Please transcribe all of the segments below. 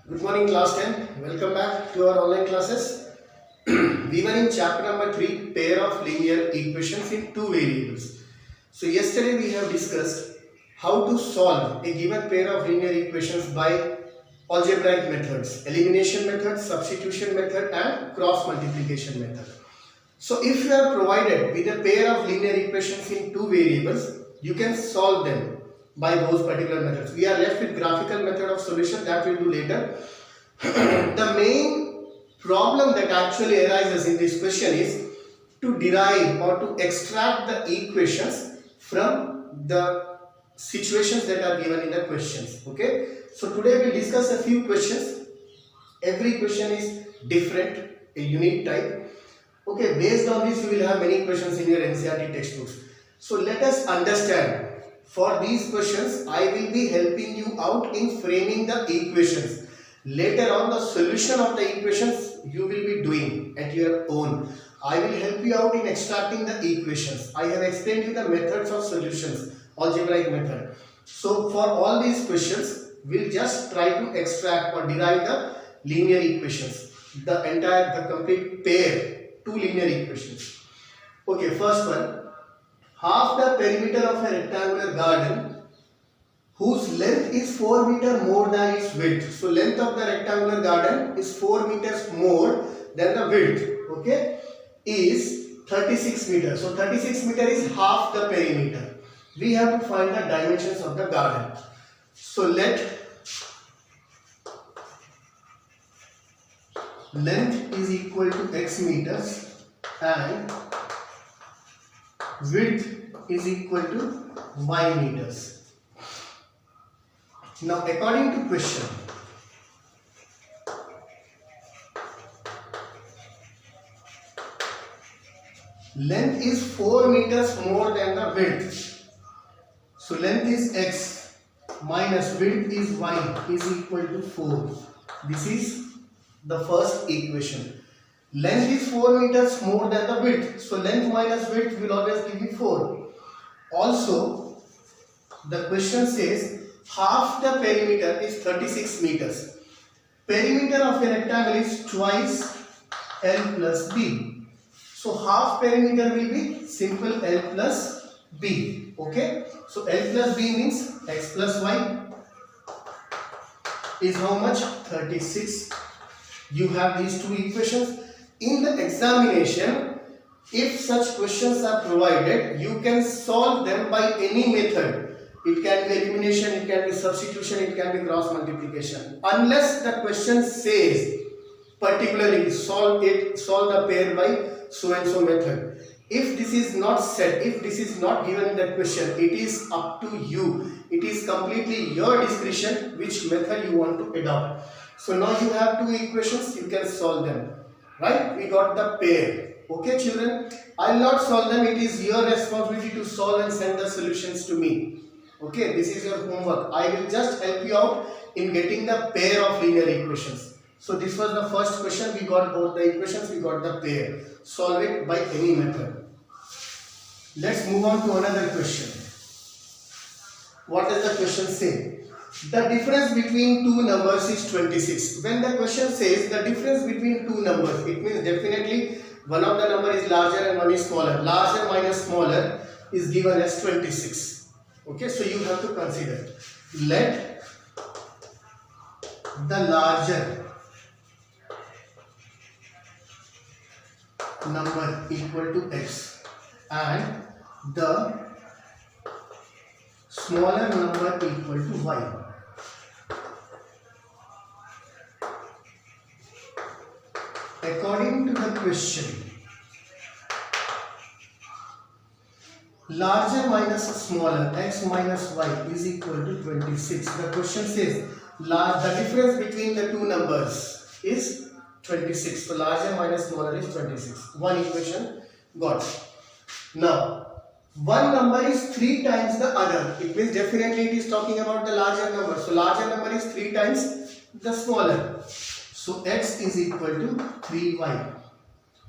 Good morning class 10. Welcome back to our online classes. We were in chapter number 3, pair of linear equations in two variables. So yesterday we have discussed how to solve a given pair of linear equations by algebraic methods, elimination method, substitution method and cross multiplication method. So if you are provided with a pair of linear equations in two variables, you can solve them by those particular methods. We are left with graphical method of solution that we'll do later. The main problem that actually arises in this question is to derive or to extract the equations from the situations that are given in the questions. Okay, so today we'll discuss a few questions. Every question is different, a unique type. Okay, based on this you will have many questions in your NCERT textbooks. So let us understand. For these questions, I will be helping you out in framing the equations. Later on, the solution of the equations you will be doing at your own. I will help you out in extracting the equations. I have explained you the methods of solutions, algebraic method. So for all these questions, we'll just try to extract or derive the linear equations. The complete pair, two linear equations. Okay, first one. Half the perimeter of a rectangular garden whose length is 4 meters more than its width. So length of the rectangular garden is 4 meters more than the width. Okay, is 36 meters. So 36 meters is half the perimeter. We have to find the dimensions of the garden. So let length is equal to x meters and width is equal to y meters. Now according to question, length is 4 meters more than the width. So length is x minus width is y is equal to 4. This is the first equation. Length is 4 meters more than the width. So length minus width will always give you 4. Also, the question says half the perimeter is 36 meters. Perimeter of a rectangle is twice L plus B. So half perimeter will be simple L plus B. Okay. So L plus B means x plus y is how much? 36. You have these two equations. In the examination, if such questions are provided, you can solve them by any method. It can be elimination, it can be substitution, it can be cross multiplication. Unless the question says particularly solve the pair by so and so method. If this is not said, if this is not given in the question, it is up to you. It is completely your discretion which method you want to adopt. So now you have two equations, you can solve them. Right? We got the pair. Okay, children? I will not solve them. It is your responsibility to solve and send the solutions to me. Okay, this is your homework. I will just help you out in getting the pair of linear equations. So this was the first question. We got both the equations. We got the pair. Solve it by any method. Let's move on to another question. What does the question say? The difference between two numbers is 26. When the question says the difference between two numbers, it means definitely one of the number is larger and one is smaller. Larger minus smaller is given as 26. Okay, so you have to consider. Let the larger number equal to x and the smaller number equal to y. According to the question, larger minus smaller, x minus y is equal to 26. The question says the difference between the two numbers is 26. So larger minus smaller is 26. One equation got. Now, one number is 3 times the other. It means definitely it is talking about the larger number. So larger number is 3 times the smaller. So x is equal to 3y.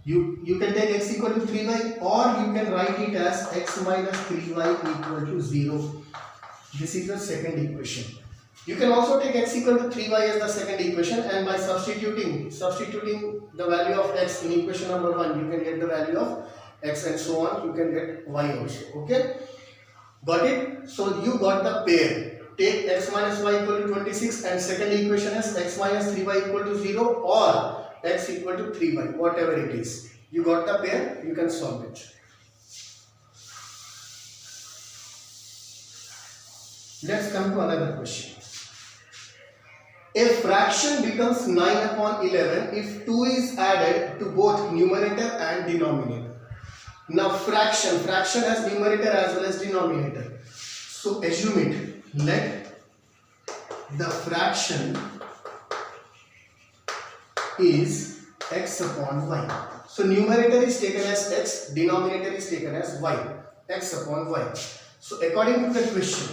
You can take x equal to 3y or you can write it as x minus 3y equal to 0. This is the second equation. You can also take x equal to 3y as the second equation, and by substituting the value of x in equation number 1, you can get the value of x, and so on you can get y also. Okay, got it? So you got the pair. Take x minus y equal to 26 and second equation is x minus 3y equal to 0 or x equal to 3y, whatever it is. You got the pair, you can solve it. Let's come to another question. A fraction becomes 9 upon 11 if 2 is added to both numerator and denominator. Now fraction has numerator as well as denominator. So assume it. Let the fraction is x upon y. So numerator is taken as x, denominator is taken as y, x upon y. So according to the question,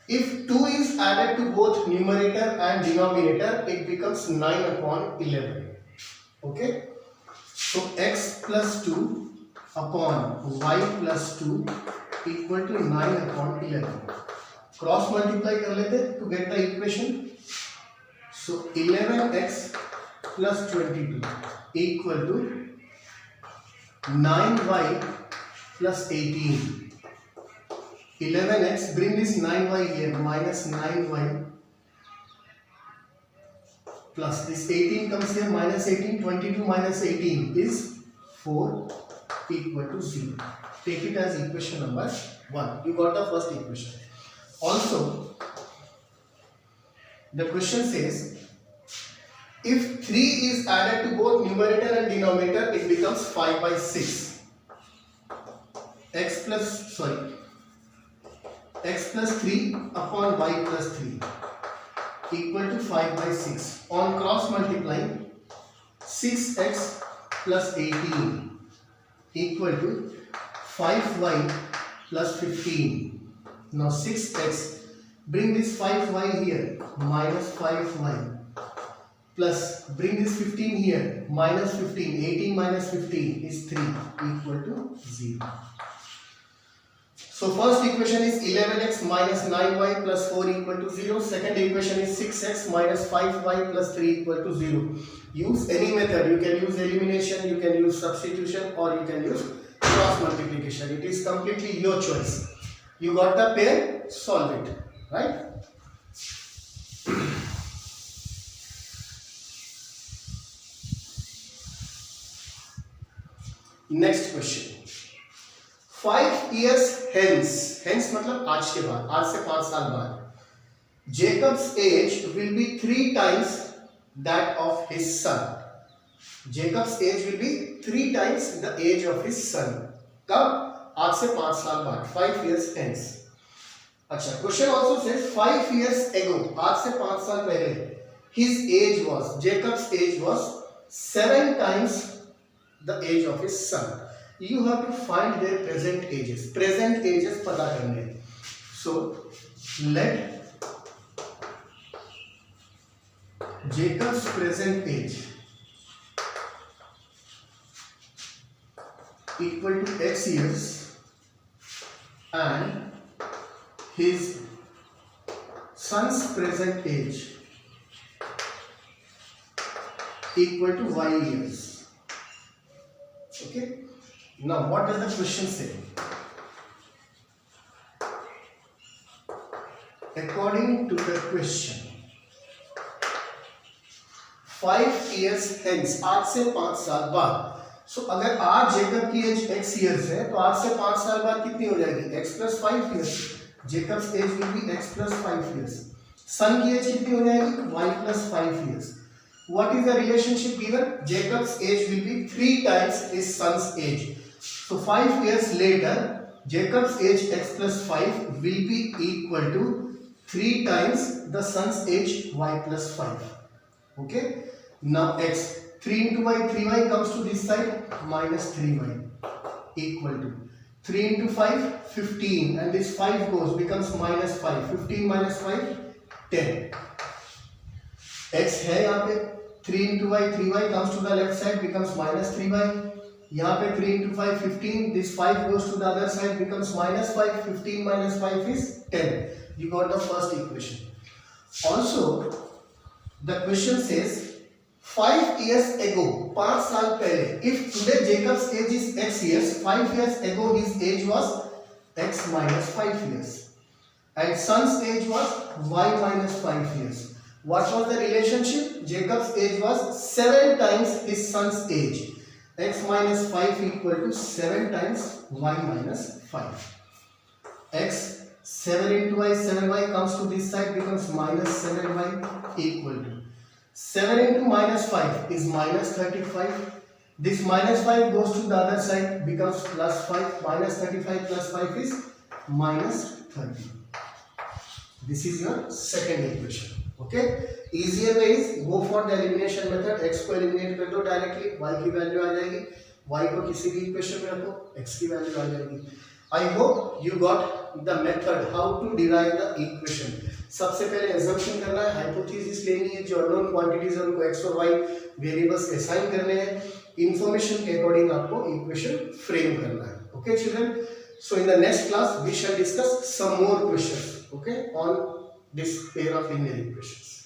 if 2 is added to both numerator and denominator, it becomes 9 upon 11. Okay? So x plus 2 upon y plus 2 equal to 9 upon 11. Cross multiply कर लेते to get the equation. So 11x plus 22 equal to 9y plus 18. 11x, bring this 9y here, minus 9y plus this 18 comes here, minus 18, 22 minus 18 is 4 equal to 0. Take it as equation number 1. You got the first equation. Also, the question says, if 3 is added to both numerator and denominator, it becomes 5 by 6. x plus 3 upon y plus 3 equal to 5 by 6. On cross multiplying, 6x plus 18 equal to 5y plus 15. Now 6x, bring this 5y here, minus 5y plus bring this 15 here, minus 15. 18 minus 15 is 3 equal to 0. So first equation is 11x minus 9y plus 4 equal to 0. Second equation is 6x minus 5y plus 3 equal to 0. Use any method. You can use elimination, you can use substitution, or you can use cross multiplication. It is completely your choice. You got the pair, solve it. Right? Next question. 5 years hence मतलब आज के बाद, आज से 5 साल बाद, Jacob's age will be 3 times that of his son. Jacob's age will be 3 times the age of his son. कब? आज से 5 साल बाद. 5 years hence. अच्छा, question also says 5 years ago, आज से 5 साल पहले, Jacob's age was 7 times the age of his son. You have to find their present ages. Present ages पता करने. So let Jacob's present age equal to x years and his son's present age equal to y years. Okay. Now what does the question say? According to the question, 5 years hence, आज से 5 साल बाद. So अगर आज Jacob की as x years है, तो आज से 5 साल बाद कितनी हो जाएगी? x plus 5 years. Jacob's age will be x plus 5 years. Son की एज कितनी हो जाएगी? y plus 5 years. What is the relationship given? Jacob's age will be 3 times his son's age. So 5 years later, Jacob's age x plus 5 will be equal to 3 times the son's age y plus 5. Okay. Now x, 3 into y, 3y comes to this side, minus 3y equal to 3 into 5, 15, and this 5 goes, becomes minus 5. 15 minus 5, 10. X है यहाँ पे, 3 into y, 3y comes to the left side, becomes minus 3y. यहाँ पे 3 into 5 15, this 5 goes to the other side, becomes minus 5, 15 minus 5 is 10. You got the first equation. Also the question says 5 years ago, 5 साल पहले, if today Jacob's age is x years, 5 years ago his age was x minus 5 years and son's age was y minus 5 years. What was the relationship? Jacob's age was 7 times his son's age. X minus 5 equal to 7 times y minus 5. X 7 into y, 7y comes to this side, becomes minus 7y equal to 7 into minus 5 is minus 35. This minus 5 goes to the other side, becomes plus 5. Minus 35 plus 5 is minus 30. This is your second equation. Okay. Easier way is go for the elimination method. X को eliminate कर दो directly, y की value आ जाएगी. Y को किसी भी equation में रखो, x की value आ जाएगी. I hope you got the method how to derive the equation. सबसे पहले assumption करना है, hypothesis लेनी है, जो unknown quantities है उनको x और y variables assign करने हैं, information के according आपको equation frame करना है. Okay children, so in the next class we shall discuss some more questions, okay, on this pair of linear equations.